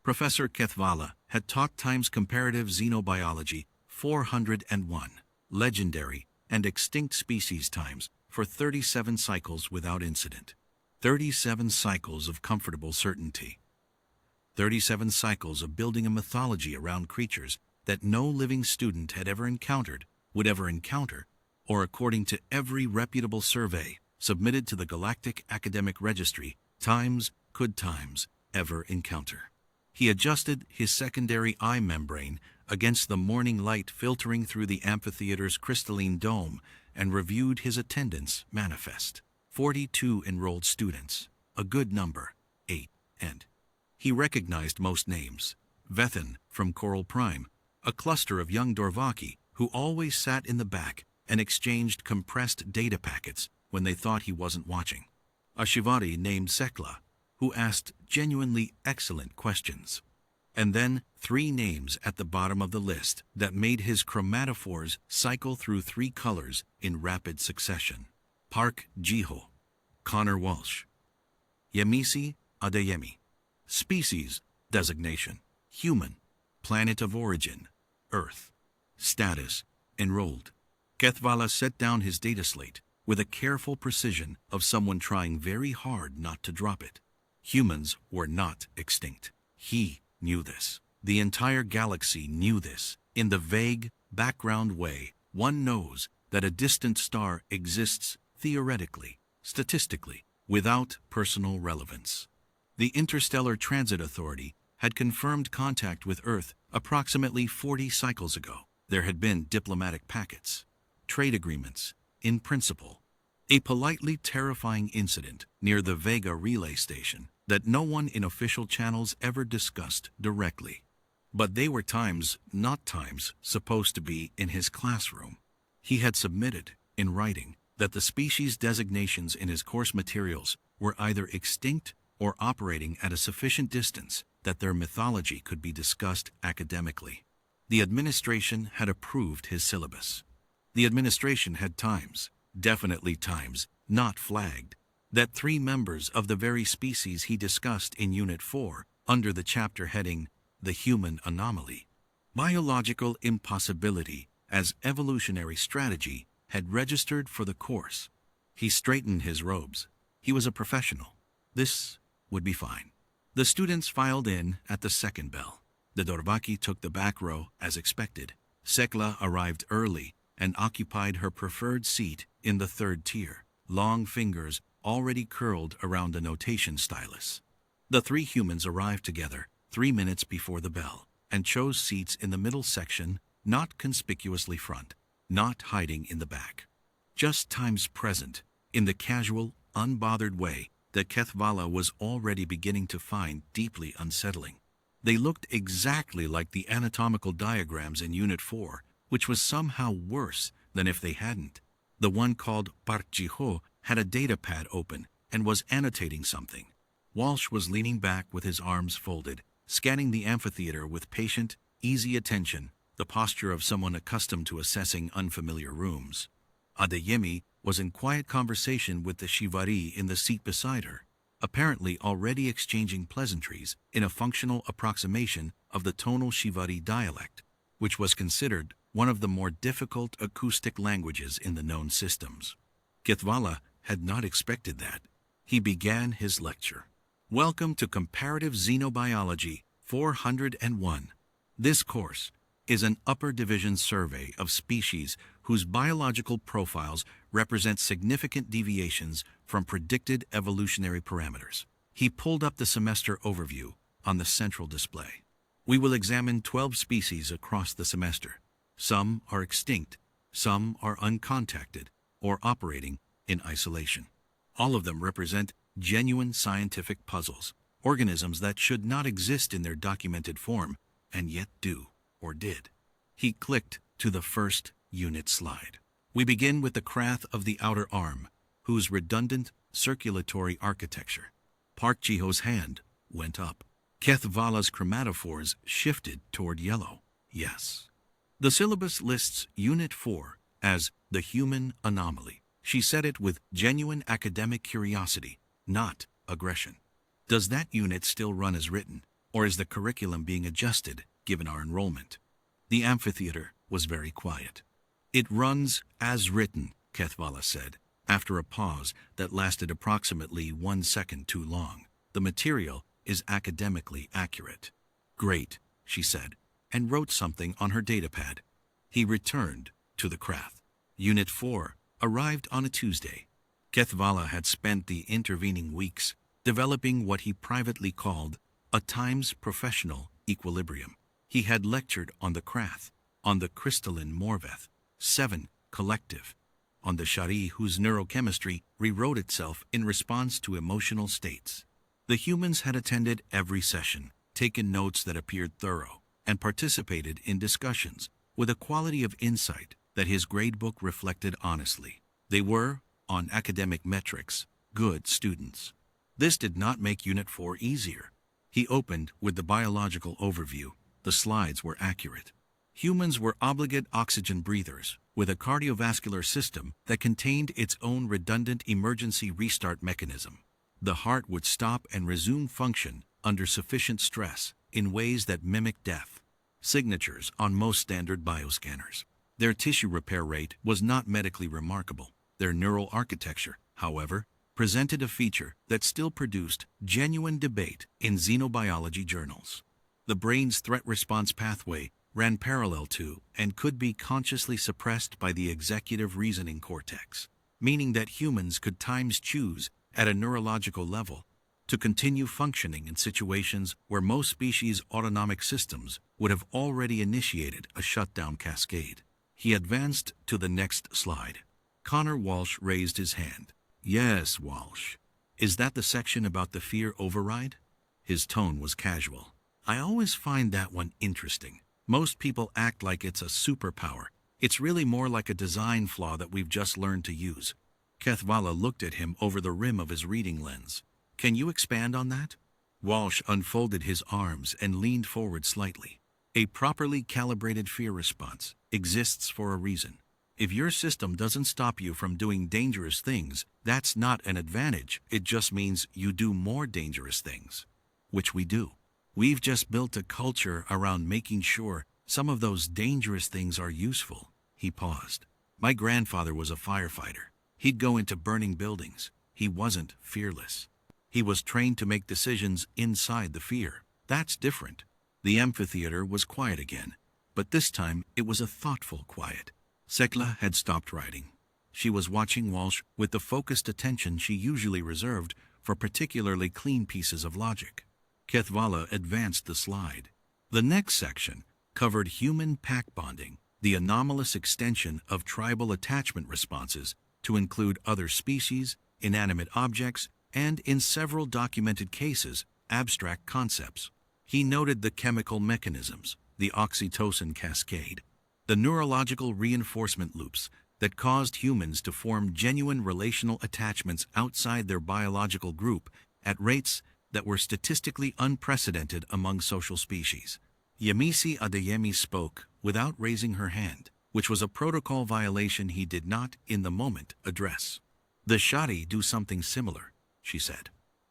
Professor Kethvala had taught Times Comparative Xenobiology 401, Legendary and Extinct Species Times for 37 cycles without incident. 37 cycles of comfortable certainty. 37 cycles of building a mythology around creatures that no living student had ever encountered, would ever encounter, or according to every reputable survey submitted to the Galactic Academic Registry, Times could Times ever encounter. He adjusted his secondary eye membrane against the morning light filtering through the amphitheater's crystalline dome and reviewed his attendance manifest. 42 enrolled students, a good number, 8, and he recognized most names. Vethan from Coral Prime, a cluster of young Dorvaki who always sat in the back and exchanged compressed data packets when they thought he wasn't watching. A Shivari named Sekla, who asked genuinely excellent questions. And then 3 names at the bottom of the list that made his chromatophores cycle through 3 colors in rapid succession. Park Jiho, Connor Walsh, Yemisi Adeyemi. Species, designation, human, planet of origin, Earth. Status, enrolled. Kethvala set down his data slate with a careful precision of someone trying very hard not to drop it. Humans were not extinct. He knew this. The entire galaxy knew this. In the vague, background way one knows that a distant star exists theoretically, statistically, without personal relevance. The Interstellar Transit Authority had confirmed contact with Earth approximately 40 cycles ago. There had been diplomatic packets, trade agreements, in principle. A politely terrifying incident near the Vega relay station that no one in official channels ever discussed directly. But they were times, not times, supposed to be in his classroom. He had submitted, in writing, that the species designations in his course materials were either extinct or operating at a sufficient distance that their mythology could be discussed academically. The administration had approved his syllabus. The administration had times, definitely times, not flagged, that 3 members of the very species he discussed in Unit 4, under the chapter heading, The Human Anomaly, Biological Impossibility as Evolutionary Strategy, had registered for the course. He straightened his robes. He was a professional. This would be fine. The students filed in at the second bell. The Dorvaki took the back row as expected. Sekla arrived early and occupied her preferred seat in the 3rd tier, long fingers already curled around a notation stylus. The 3 humans arrived together 3 minutes before the bell and chose seats in the middle section, not conspicuously front, not hiding in the back. Just times present, in the casual, unbothered way that Kethvala was already beginning to find deeply unsettling. They looked exactly like the anatomical diagrams in Unit 4, which was somehow worse than if they hadn't. The one called Park Jiho had a data pad open and was annotating something. Walsh was leaning back with his arms folded, scanning the amphitheater with patient, easy attention, the posture of someone accustomed to assessing unfamiliar rooms. Adeyemi was in quiet conversation with the Shivari in the seat beside her, apparently already exchanging pleasantries in a functional approximation of the tonal Shivari dialect, which was considered one of the more difficult acoustic languages in the known systems. Kethvala had not expected that. He began his lecture. Welcome to Comparative Xenobiology 401. This course is an upper division survey of species whose biological profiles represent significant deviations from predicted evolutionary parameters. He pulled up the semester overview on the central display. We will examine 12 species across the semester. Some are extinct, some are uncontacted or operating in isolation. All of them represent genuine scientific puzzles, organisms that should not exist in their documented form, and yet do, or did. He clicked to the first unit slide. We begin with the Krath of the outer arm, whose redundant circulatory architecture. Park Jiho's hand went up. Kethvala's chromatophores shifted toward yellow. Yes. The syllabus lists Unit 4 as the human anomaly. She said it with genuine academic curiosity, not aggression. Does that unit still run as written, Or is the curriculum being adjusted, given our enrollment? The amphitheater was very quiet. It runs as written, Kethvala said, after a pause that lasted approximately 1 second too long. The material is academically accurate. Great, she said, and wrote something on her datapad. He returned to the Krath. Unit 4 arrived on a Tuesday. Kethvala had spent the intervening weeks developing what he privately called a times professional equilibrium. He had lectured on the Krath, on the crystalline Morveth 7 collective, on the Shari whose neurochemistry rewrote itself in response to emotional states. The humans had attended every session, taken notes that appeared thorough, and participated in discussions with a quality of insight that his gradebook reflected honestly. They were, on academic metrics, good students. This did not make Unit 4 easier. He opened with the biological overview. The slides were accurate. Humans were obligate oxygen breathers with a cardiovascular system that contained its own redundant emergency restart mechanism. The heart would stop and resume function under sufficient stress in ways that mimic death. Signatures on most standard bioscanners. Their tissue repair rate was not medically remarkable. Their neural architecture, however, presented a feature that still produced genuine debate in xenobiology journals. The brain's threat response pathway ran parallel to and could be consciously suppressed by the executive reasoning cortex, meaning that humans could times choose at a neurological level to continue functioning in situations where most species' autonomic systems would have already initiated a shutdown cascade. He advanced to the next slide. Connor Walsh raised his hand. Yes, Walsh. Is that the section about the fear override? His tone was casual. I always find that one interesting. Most people act like it's a superpower. It's really more like a design flaw that we've just learned to use. Kethvala looked at him over the rim of his reading lens. Can you expand on that? Walsh unfolded his arms and leaned forward slightly. A properly calibrated fear response exists for a reason. If your system doesn't stop you from doing dangerous things, that's not an advantage. It just means you do more dangerous things, which we do. We've just built a culture around making sure some of those dangerous things are useful. He paused. My grandfather was a firefighter. He'd go into burning buildings. He wasn't fearless. He was trained to make decisions inside the fear. That's different. The amphitheater was quiet again, but this time it was a thoughtful quiet. Sekla had stopped writing. She was watching Walsh with the focused attention she usually reserved for particularly clean pieces of logic. Kethvala advanced the slide. The next section covered human pack bonding, the anomalous extension of tribal attachment responses to include other species, inanimate objects, and in several documented cases, abstract concepts. He noted the chemical mechanisms, the oxytocin cascade, the neurological reinforcement loops that caused humans to form genuine relational attachments outside their biological group at rates that were statistically unprecedented among social species. Yemisi Adeyemi spoke without raising her hand, which was a protocol violation he did not, in the moment, address. The Shadi do something similar, she said.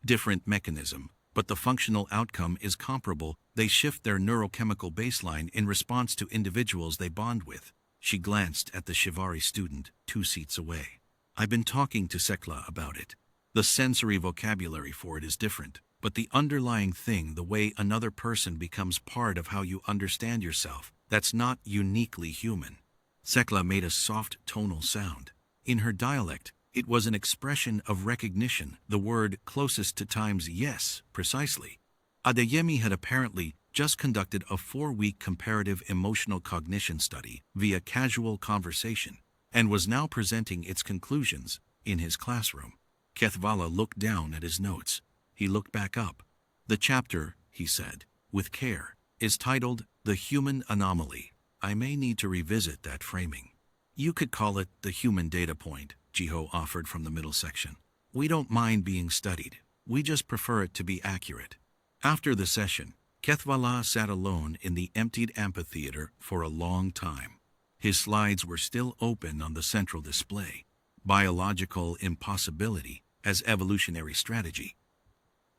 Different mechanism, but the functional outcome is comparable. They shift their neurochemical baseline in response to individuals they bond with. She glanced at the Shivari student 2 seats away. I've been talking to Sekla about it. The sensory vocabulary for it is different, but the underlying thing, the way another person becomes part of how you understand yourself, that's not uniquely human. Sekla made a soft tonal sound. In her dialect, it was an expression of recognition, the word closest to times yes, precisely. Adeyemi had apparently just conducted a 4-week comparative emotional cognition study via casual conversation and was now presenting its conclusions in his classroom. Kethvala looked down at his notes. He looked back up. The chapter, he said, with care, is titled The Human Anomaly. I may need to revisit that framing. You could call it the human data point, Jiho offered from the middle section. We don't mind being studied. We just prefer it to be accurate. After the session, Kethvala sat alone in the emptied amphitheater for a long time. His slides were still open on the central display. Biological impossibility as evolutionary strategy.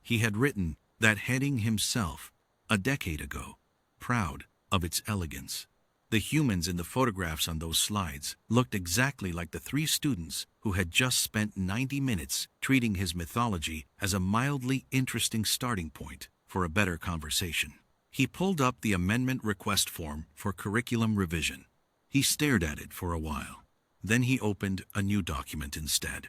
He had written that heading himself a decade ago, proud of its elegance. The humans in the photographs on those slides looked exactly like the three students who had just spent 90 minutes treating his mythology as a mildly interesting starting point for a better conversation. He pulled up the amendment request form for curriculum revision. He stared at it for a while. Then he opened a new document instead.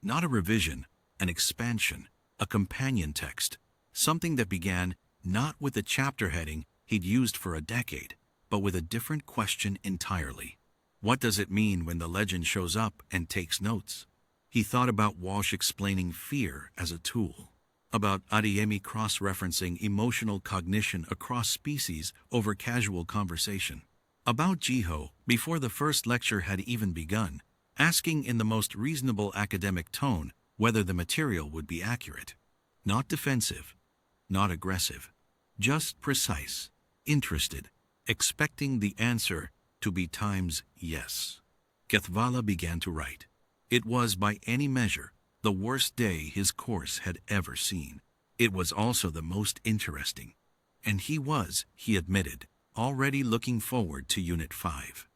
Not a revision, an expansion, a companion text, something that began not with the chapter heading he'd used for a decade, but with a different question entirely. What does it mean when the legend shows up and takes notes? He thought about Walsh explaining fear as a tool, about Adeyemi cross-referencing emotional cognition across species over casual conversation, about Jiho, before the first lecture had even begun, asking in the most reasonable academic tone whether the material would be accurate. Not defensive, not aggressive, just precise, interested, expecting the answer to be times yes. Kethvala began to write. It was, by any measure, the worst day his course had ever seen. It was also the most interesting. And he was, he admitted, already looking forward to Unit 5.